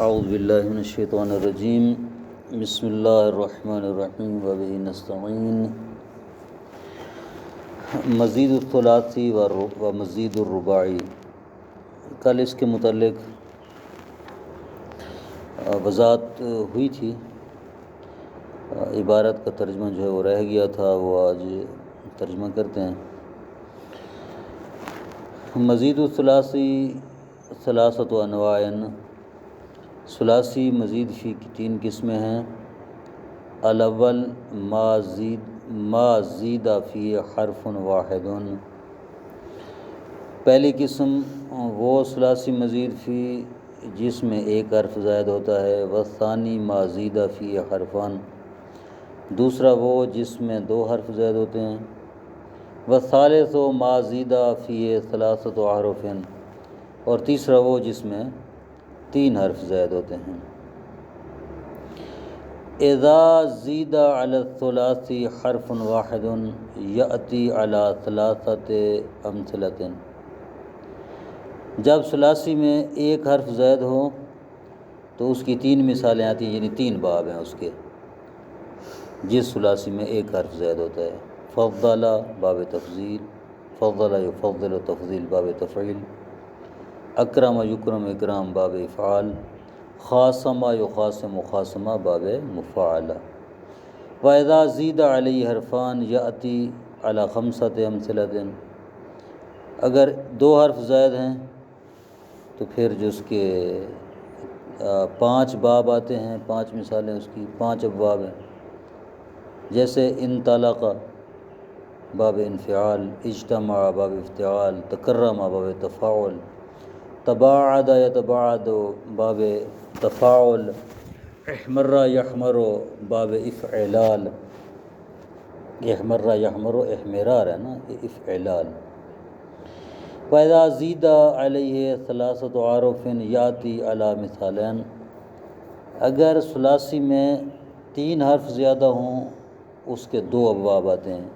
اعوذ باللہ من الشیطان الرجیم بسم اللہ الرحمن الرحیم وبہ نستعین مزید الثلاثی و مزید الرباعی۔ کل اس کے متعلق وضاحت ہوئی تھی، عبارت کا ترجمہ جو ہے وہ رہ گیا تھا، وہ آج ترجمہ کرتے ہیں۔ مزید الثلاثی ثلاثۃ انواع، ثلاثی مزید فی کی 3 قسمیں ہیں۔ الاول ما زید فی حرف واحد، پہلی قسم وہ ثلاثی مزید فی جس میں ایک حرف زائد ہوتا ہے۔ والثانی ما زید فی حرفان، دوسرا وہ جس میں 2 حرف زائد ہوتے ہیں۔ والثالث ما زید فی ثلاثۃ احرف، اور تیسرا وہ جس میں 3 حرف زائد ہوتے ہیں۔ اذا زید علی الثلاث حرف واحد یأتی علی ثلاثۃ امثلۃ، جب ثلاثی میں ایک حرف زائد ہو تو اس کی 3 مثالیں آتی ہیں، یعنی 3 باب ہیں اس کے، جس ثلاثی میں ایک حرف زائد ہوتا ہے۔ فضل باب تفضیل، فضل یفضل تفضیل باب تفعیل، اکرم یکرم اکرام باب افعال، خاصم یخاصم مخاصمہ باب مفاعلہ۔ واذا زید علیہ حرفان یأتی علی خمسۃ امثلۃ، اگر 2 حرف زائد ہیں تو پھر جو اس کے 5 باب آتے ہیں، 5 مثالیں اس کی، 5 ابواب ہیں، جیسے انطلق باب انفعال، اجتمع باب افتعال، تکرم باب تفاعل، تباعد یتباعد باب تفاعل، احمر یحمر باب افعلال، احمر یحمر احمرار ہے نا، افعلال۔ وَإِذَا زِيدَ عَلَيْهِ ثَلَاثَةُ أَحْرُفٍ يَأْتِي عَلَى مِثَالَيْنِ، اگر ثلاثی میں 3 حرف زیادہ ہوں اس کے 2 ابواب آتے ہیں۔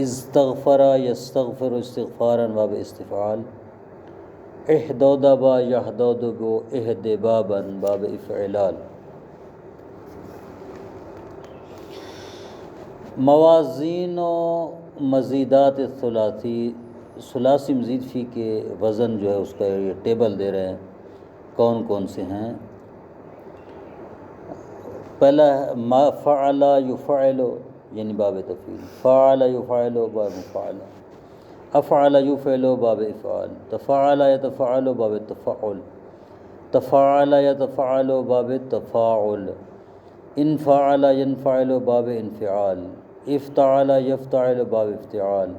استغفر یستغفر استغفارا باب استفعال، احدودب یحدودب احدبابا باب افعلال۔ موازین و مزیدات الثلاثی، ثلاثی مزید فی کے وزن جو ہے اس کا یہ ٹیبل دے رہے ہیں، کون کون سے ہیں۔ پہلا ہے ما فعل یفعل، یعنی باب تفعیل، فعل یفعل باب مفاعلہ، افعل یفعل باب افعال، تفعل یتفعل باب تفعل، تفعل یتفعل باب تفاعل، انفعل ینفعل باب انفعال، افتعل یفتعل باب افتعال،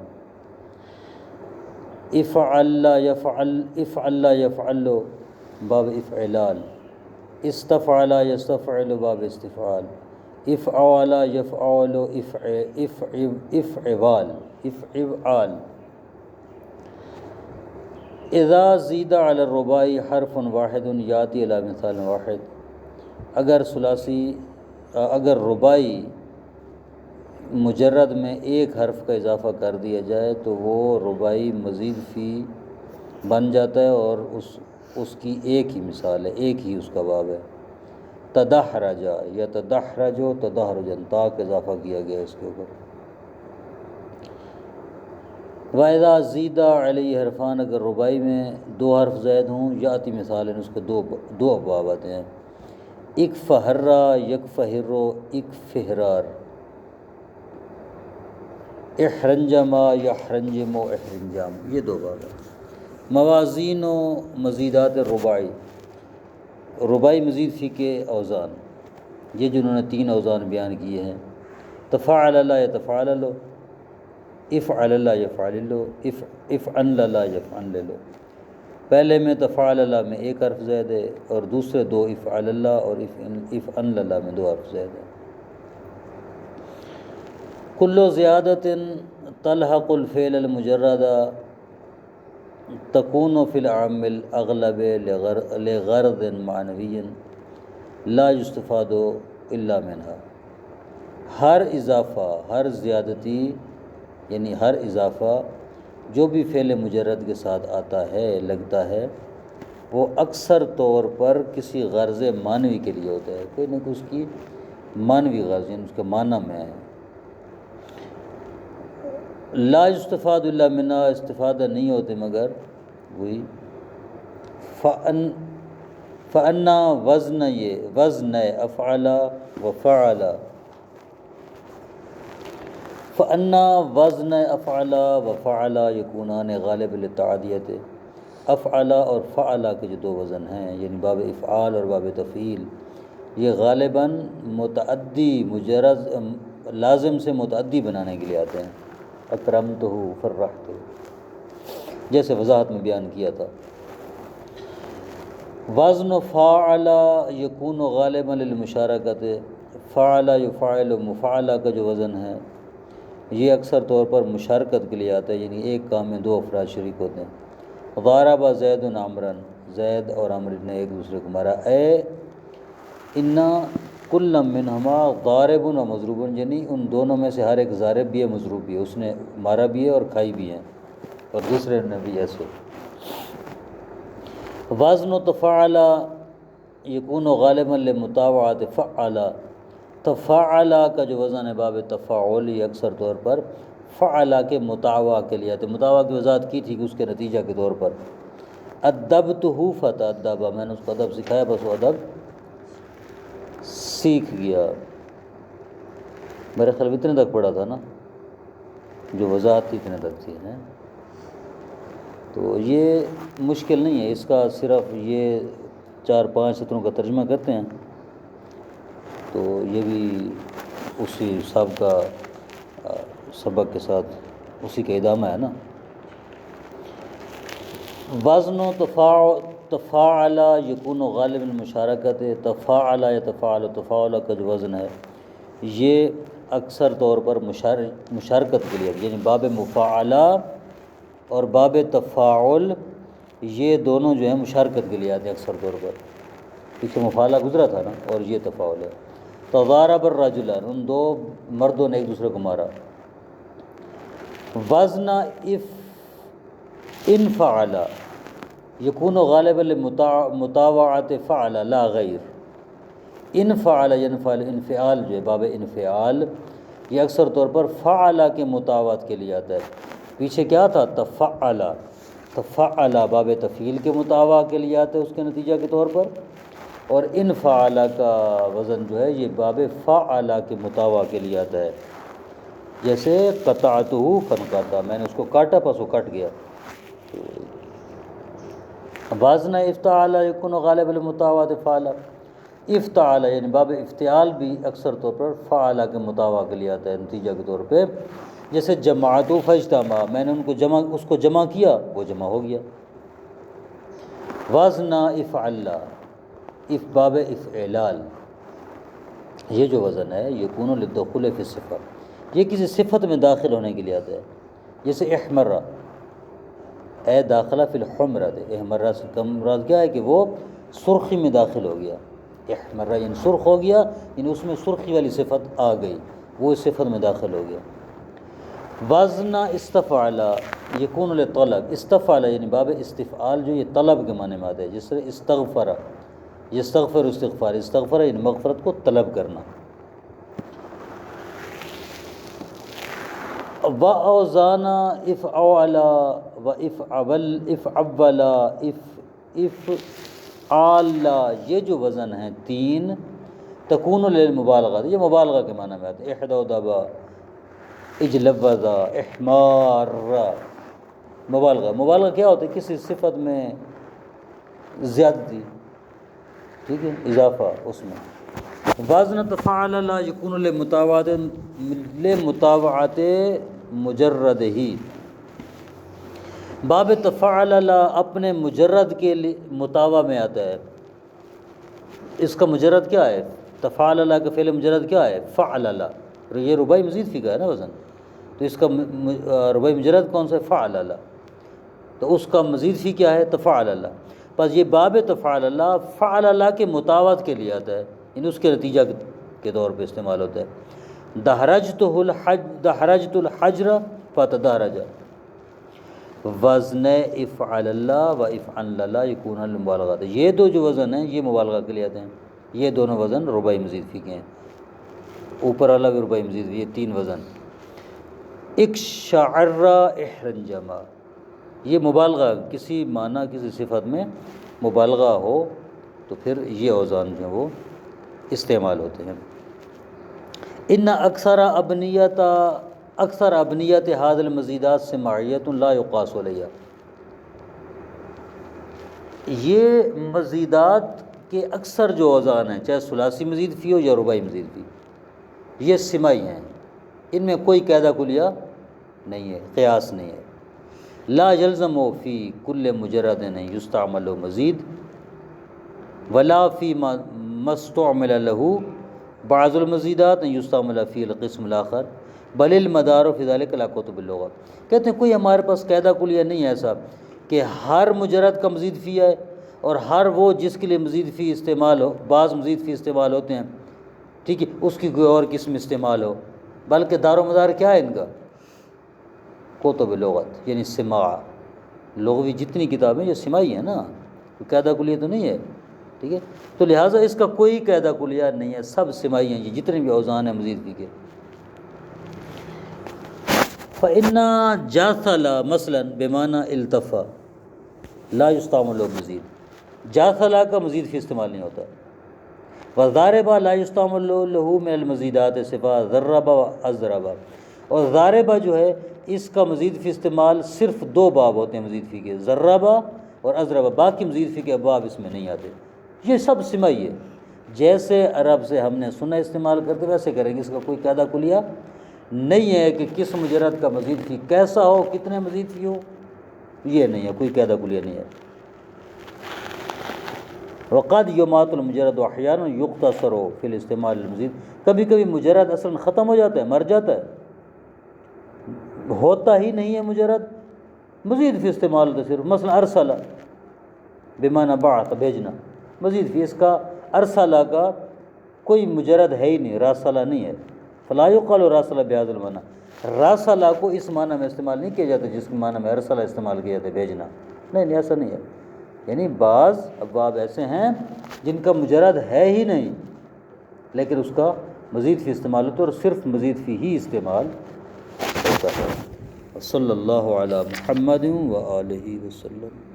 افعل یفعل باب افعلال، استفعل یستفعل باب استفعال، افعال یفعل افعال۔ اذا زید علی الرباع حرف واحد یاتی علی مثال واحد، اگر رباعی مجرد میں ایک حرف کا اضافہ کر دیا جائے تو وہ رباعی مزید فی بن جاتا ہے، اور اس کی ایک ہی مثال ہے، ایک ہی اس کا باب ہے۔ تدحرج یا تدحرج تدحرجن، تا کا اضافہ کیا گیا اس کے اوپر۔ وَإِذَا زِيدَ عَلَيْهِ حرفان، اگر رباعی میں 2 حرف زائد ہوں، یاتی مثال اس کے 2 ابواب آتے ہیں۔ اکفہر یکفہر اکفہرار، احرنجم یحرنجم احرنجام، یہ 2 باب ہیں۔ موازین و مزیدات رباعی، رباعی مزید فی کے اوزان، یہ جنہوں نے 3 اوزان بیان کیے ہیں۔ تفاعل لا یتفاعل لو، افعل لا یفعل لو، افعل لا یفعل لو۔ پہلے میں تفاعل لا میں 1 حرف زائد ہے، اور دوسرے 2 افعل لا اور افعل لا میں 2 حرف زائد ہے۔ کل زیادت تلحق الفعل المجرد تکون فی العام الاغلب لغرض معنوی لا یستفاد الا منها، ہر اضافہ، ہر زیادتی، یعنی ہر اضافہ جو بھی فعل مجرد کے ساتھ آتا ہے، لگتا ہے، وہ اکثر طور پر کسی غرض معنوی کے لیے ہوتا ہے، کوئی نہ کوئی اس کی معنوی غرض، یعنی اس کے معنی میں ہے۔ لا یستفاد الا منہا، استفادہ نہیں ہوتے مگر وہی فَأَنَّا وزن، یہ وزن افعل و فعل، فَأَنَّا وزن افعل و فعل یکونان غالب للتعدیت، افعل اور فعل کے جو دو وزن ہیں، یعنی باب افعال اور باب تفعیل، یہ غالباً متعدی مجرد لازم سے متعدی بنانے کے لیے آتے ہیں۔ اکرمتہ، فرحتہ، جیسے وضاحت میں بیان کیا تھا۔ وزن فاعل یکون غالباً للمشارکت، فعل یفعل مفعلہ کا جو وزن ہے یہ اکثر طور پر مشارکت کے لیے آتا ہے، یعنی ایک کام میں دو افراد شریک ہوتے ہیں۔ ضرب زید عمرا، زید اور عمر نے ایک دوسرے کو مارا۔ اے ان کل منہما ضارب و مضروب، یعنی ان دونوں میں سے ہر ایک ضارب بھی ہے مضروب بھی ہے، اس نے مارا بھی ہے اور کھائی بھی ہے، اور دوسرے نے بھی ایسے۔ وزن تفاعل یکون غالبا لمطاوعات فعل، تفاعل کا جو وزن ہے باب تفاعل، یہ اکثر طور پر فعل کے مطاوع کے لیے آتے۔ مطاوع کی وضاحت کی تھی کہ اس کے نتیجہ کے طور پر ادبتہ فتأدب، میں نے اس کو ادب سکھایا بس وہ ادب سیکھ گیا۔ میرے خیال اتنے تک پڑھا تھا نا، جو وضاحت تھی اتنے تک تھی ہیں، تو یہ مشکل نہیں ہے، اس کا صرف یہ 4-5 سطروں کا ترجمہ کرتے ہیں تو یہ بھی اسی سابقہ سبق کے ساتھ اسی کا ادامہ ہے نا۔ وزن و تفاعل یکون غالب المشارکت، تفاعل یتفاعل، تفاعل کا جو وزن ہے یہ اکثر طور پر مشارکت کے لیے، یعنی باب مفاعلہ اور باب تفاعل یہ دونوں جو ہیں مشارکت کے لیے آتے ہیں اکثر طور پر۔ پیچھے مفاعلہ گزرا تھا نا، اور یہ تفاعل ہے۔ تضارب الرجلان، ان دو مردوں نے ایک دوسرے کو مارا۔ وزن ان فعل یکون غالبا لمطاوعات فعل لا غیر، ان فعل ینفعل، انفعال جو ہے باب انفعال یہ اکثر طور پر فعل کے مطاوعات کے لیے آتا ہے۔ پیچھے کیا تھا؟ تفعل، تفعل باب تفعیل کے مطاوع کے لیے آتا ہے اس کے نتیجہ کے طور پر، اور ان فعل کا وزن جو ہے یہ باب فعل کے مطاوع کے لیے آتا ہے، جیسے قطعتہ فانقطع، میں نے اس کو کاٹا پس وہ کٹ گیا۔ وزن افتعال یکون غالب المطاوعات فعل، افتعال یعنی باب افتعال بھی اکثر طور پر فعل کے مطاوع کے لیے آتا ہے نتیجہ کے طور پہ، جیسے جماعت فاجتمع، میں نے اس کو جمع کیا وہ جمع ہو گیا۔ وزن افعل، باب افعلال، یہ جو وزن ہے یکون للدخول فی الصفہ، یہ کسی صفت میں داخل ہونے کے لیے آتا ہے، جیسے احمرہ، اے داخلہ فی الحمرہ، احمرہ سے کم مراد کیا ہے کہ وہ سرخی میں داخل ہو گیا، احمرہ یعنی سرخ ہو گیا، یعنی اس میں سرخی والی صفت آ گئی، وہ اس صفت میں داخل ہو گیا۔ وزن استفعل یکون للطلب، استفعل یعنی باب استفعال جو یہ طلب کے معنی میں آتا ہے، جس طرح استغفر، یستغفر استغفار، استغفر یعنی مغفرت کو طلب کرنا۔ وَأَوْزَانَ افعل افعول افعال، یہ جو وزن ہیں 3 تکون للمبالغہ، یہ مبالغہ کے معنی میں آتے ہیں، احدودب، اجلبذ، احمار، مبالغہ۔ مبالغہ کیا ہوتا ہے؟ کسی صفت میں زیادتی، ٹھیک ہے، اضافہ اس میں۔ وزن تفاعل لا یکون لمطاوعات مجرد ہی، باب تفاعل لا اپنے مجرد کے مطاوع میں آتا ہے، اس کا مجرد کیا ہے؟ تفاعل لا کا فعل مجرد کیا ہے؟ فعل لا، یہ رباعی مزید فی کا ہے نا وزن، تو اس کا رباعی مجرد کون سا ہے؟ فعل لا، تو اس کا مزید فی کیا ہے؟ تفاعل لا، بس یہ باب تفاعل لا فعل لا کے مطاوعت کے لیے آتا ہے، یعنی اس کے نتیجہ کے طور پہ استعمال ہوتا ہے۔ دحرجت الحجر فتدحرج، وزن افعل اللہ و افعل اللہ یکون المبالغات، یہ دو جو وزن ہیں یہ مبالغہ کے لیے آتے ہیں، یہ دونوں وزن رباعی مزید فی کے ہیں، اوپر والا بھی رباعی مزید فی، یہ تین وزن۔ اقشعر احرنجم، یہ مبالغہ کسی معنی کسی صفت میں مبالغہ ہو تو پھر یہ اوزان جو ہیں وہ استعمال ہوتے ہیں۔ ان اکثر ابنیت هذا المزیدات سماعیت لا یقاس علیہ، یہ مزیدات کے اکثر جو اوزان ہیں چاہے ثلاثی مزید فی ہو یا رباعی مزید فی، یہ سماعی ہیں، ان میں کوئی قاعدہ کلیہ نہیں ہے، قیاس نہیں ہے۔ لا یلزم فی کل مجرد یستعمل مزید ولا فی ما استعمل له بعض المزیدات یستعمل فی القسم الاخر بل المدار فی ذلک لا کتب اللغہ، کہتے ہیں کوئی ہمارے پاس قاعدہ کلیہ نہیں ہے ایسا کہ ہر مجرد کا مزید فی ہے اور ہر وہ جس کے لیے مزید فی استعمال ہو، بعض مزید فی استعمال ہوتے ہیں، ٹھیک ہے، اس کی کوئی اور قسم استعمال ہو، بلکہ دار و مدار کیا ہے ان کا؟ کتب لغت، یعنی سماع، لغوی جتنی کتابیں یہ سماعی ہیں نا، کوئی قاعدہ کلیہ تو نہیں ہے، ٹھیک ہے، تو لہٰذا اس کا کوئی قاعدہ کلیہ نہیں ہے، سب سماعی ہیں، یہ جتنے بھی اوزان ہیں مزید فی کے۔ فَإِنَّ جَاثَلَ مثلاً بمعنى التفا لا يستعمل مزید، جاثلہ کا مزید فی استعمال نہیں ہوتا۔ وَضَارِبَ لا يستعمل له من المزیدات صفا ضرب وَأَضْرَبَ، اور ضاربہ جو ہے اس کا مزید فی استعمال صرف دو باب ہوتے ہیں مزید فی کے، ضربہ اور اضربہ، باقی مزید فی کے ابواب اس میں نہیں آتے، یہ سب سماعی ہے، جیسے عرب سے ہم نے سنا استعمال کرتے ویسے کریں گے، اس کا کوئی قاعدہ کلیہ نہیں ہے کہ کس مجرد کا مزید فی کیسا ہو، کتنے مزید فی ہو، یہ نہیں ہے، کوئی قاعدہ کلیہ نہیں ہے۔ وقد یمات المجرد احیانا یقتصر فی الاستعمال المزید، کبھی کبھی مجرد اصلا ختم ہو جاتا ہے، مر جاتا ہے، ہوتا ہی نہیں ہے مجرد، مزید فی استعمال ہوتا ہے صرف، مثلا ارسلہ بمعنی بعث، بھیجنا، مزید فی، اس کا ارسلہ کا کوئی مجرد ہے ہی نہیں، راسلہ نہیں ہے، فلا یقال راسلہ بهذا المعنی، راسلہ کو اس معنی میں استعمال نہیں کیا جاتا جس کے معنی میں ارسلہ استعمال کیا جاتا ہے، بھیجنا، نہیں ایسا نہیں ہے، یعنی بعض ابواب ایسے ہیں جن کا مجرد ہے ہی نہیں لیکن اس کا مزید فی استعمال ہوتا ہے اور صرف مزید فی ہی استعمال ہوتا ہے۔ صلی اللہ علی محمد و آلہ وسلم۔